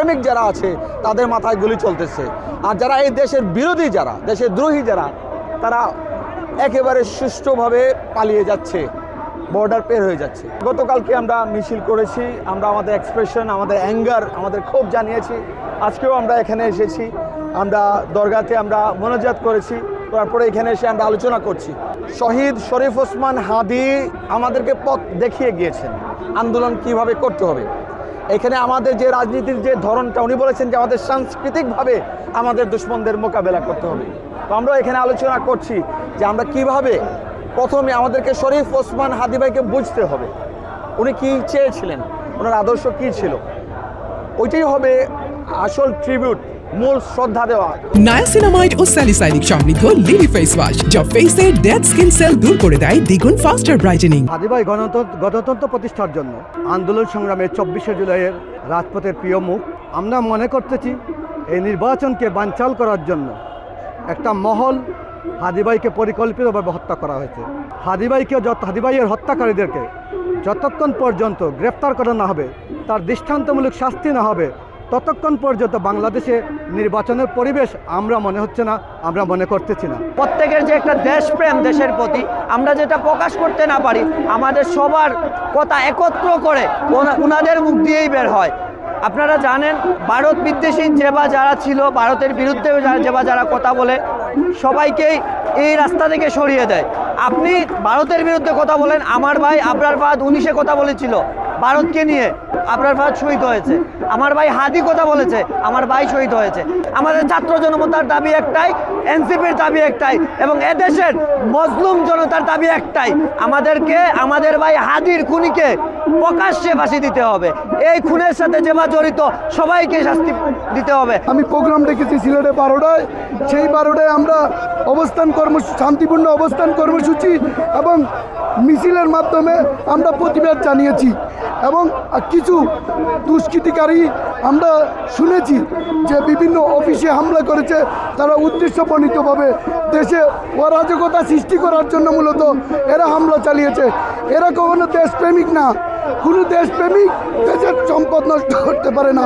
দেশপ্রেমিক যারা আছে তাদের মাথায় গুলি চলতেছে, আর যারা এই দেশের বিরোধী, যারা দেশের দ্রোহী, যারা তারা একেবারে সুষ্ঠুভাবে পালিয়ে যাচ্ছে, বর্ডার পের হয়ে যাচ্ছে। গতকালকে আমরা মিছিল করেছি, আমরা আমাদের এক্সপ্রেশন, আমাদের অ্যাঙ্গার, আমাদের ক্ষোভ জানিয়েছি। আজকেও আমরা এখানে এসেছি, আমরা দরগাতে আমরা মোনাজাত করেছি, তারপরে এখানে এসে আমরা আলোচনা করছি। শহীদ শরীফ ওসমান হাদি আমাদেরকে পথ দেখিয়ে গিয়েছেন আন্দোলন কিভাবে করতে হবে। এখানে আমাদের যে রাজনীতির যে ধরনটা, উনি বলেছেন যে আমাদের সাংস্কৃতিকভাবে আমাদের দুশ্মনদের মোকাবেলা করতে হবে। তো আমরা এখানে আলোচনা করছি যে আমরা কিভাবে প্রথমে আমাদেরকে শরীফ ওসমান হাদি ভাইকে বুঝতে হবে, উনি কি চেয়েছিলেন, ওনার আদর্শ কী ছিল, ওইটাই হবে আসল ট্রিবিউট, মূল শ্রদ্ধা দেওয়া। নায়াসিনামাইড ও স্যালিসাইলিক সমৃদ্ধ লিলি ফেস ওয়াশ যা ফেসের ডেড স্কিন সেল দূর করে দেয় দ্বিগুণ ফাস্টার ব্রাইটেনিং। হাদি ভাই গণতন্ত্র প্রতিষ্ঠার জন্য আন্দোলন সংগ্রামে 24শে জুলাইয়ের রাজপথের প্রিয় মুখ। আমরা মনে করতেছি এই নির্বাচনকে বানচাল করার জন্য একটা মহল হাদি ভাইকে পরিকল্পিতভাবে হত্যা করা হয়েছে। হাদি ভাইয়ের হত্যাকারীদেরকে যতক্ষণ পর্যন্ত গ্রেফতার করা না হবে, তার দৃষ্টান্তমূলক শাস্তি না হবে, ততক্ষণ পর্যন্ত বাংলাদেশে নির্বাচনের পরিবেশ আমরা মনে করতেছি না। প্রত্যেকের যে একটা দেশপ্রেম, দেশের প্রতি আমরা যেটা প্রকাশ করতে না পারি, আমাদের সবার কথা একত্র করে ওনাদের মুখ দিয়েই বের হয়। আপনারা জানেন, ভারত বিদ্বেষী যারা ছিল, ভারতের বিরুদ্ধে যারা কথা বলে, সবাইকেই এই রাস্তা থেকে সরিয়ে দেয়। আপনি ভারতের বিরুদ্ধে কথা বলেন, আমার ভাই আবরার ফাহাদ 19-এ কথা বলেছিল ভারতকে নিয়ে, আবরার ফাহাদ শহীদ হয়েছে। আমার ভাই হাদি কথা বলেছে, আমার ভাই শহীদ হয়েছে। আমাদের ছাত্র জনতার দাবি একটাই, এনসিপির দাবি একটাই, এবং এদেশের মজলুম জনতার দাবি একটাই, আমাদেরকে আমাদের ভাই হাদির খুনিকে প্রকাশ্যে ফাঁসি দিতে হবে। এই খুনের সাথে যে বা জড়িত সবাইকে শাস্তি দিতে হবে। আমি প্রোগ্রাম রেখেছি সিলেটে 12টায়, সেই 12টায় আমরা শান্তিপূর্ণ অবস্থান কর্মসূচি এবং মিছিলের মাধ্যমে আমরা প্রতিবাদ জানিয়েছি। এবং কিছু দুষ্কৃতিকারী আমরা শুনেছি যে বিভিন্ন অফিসে হামলা করেছে, তারা উদ্দেশ্যপ্রণীতভাবে দেশে অরাজকতা সৃষ্টি করার জন্য মূলত এরা হামলা চালিয়েছে। এরা কখনো দেশপ্রেমিক না, কোনো দেশপ্রেমিক দেশের সম্পদ নষ্ট করতে পারে না।